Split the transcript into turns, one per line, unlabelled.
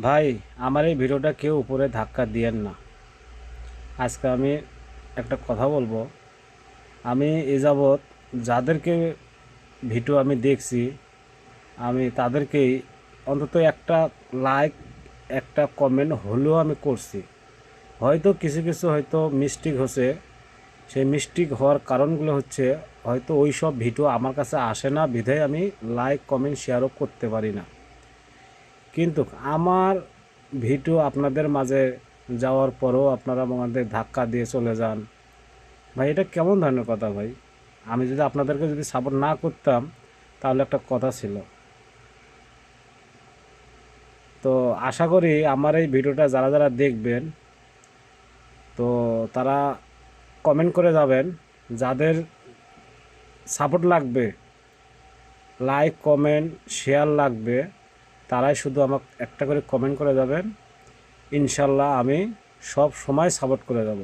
ভাই, আমার এই ভিডিওটা কেউ উপরে ধাক্কা দিয়েন না। আজকে আমি একটা কথা বলবো। আমি এ যাবৎ যাদেরকে ভিডিও আমি দেখছি, আমি তাদেরকেই অন্তত একটা লাইক, একটা কমেন্ট হলেও আমি করছি। হয়তো কিছু কিছু হয়তো মিস্টেক হচ্ছে। সেই মিস্টেক হওয়ার কারণগুলো হচ্ছে হয়তো ওই সব ভিডিও আমার কাছে আসে না, বিধায় আমি লাইক কমেন্ট শেয়ারও করতে পারি না। কিন্তু আমার ভিডিও আপনাদের মাঝে যাওয়ার পরেও আপনারা আমাদের ধাক্কা দিয়ে চলে যান। ভাই, এটা কেমন ধরনের কথা ভাই? আমি যদি আপনাদেরকে যদি সাপোর্ট না করতাম, তাহলে একটা কথা ছিল। তো আশা করি আমার এই ভিডিওটা যারা যারা দেখবেন, তো তারা কমেন্ট করে যাবেন। যাদের সাপোর্ট লাগবে, লাইক কমেন্ট শেয়ার লাগবে, তারাই শুধু আমাকে একটা করে কমেন্ট করে যাবেন। ইনশাল্লাহ আমি সব সময় সাপোর্ট করে যাব।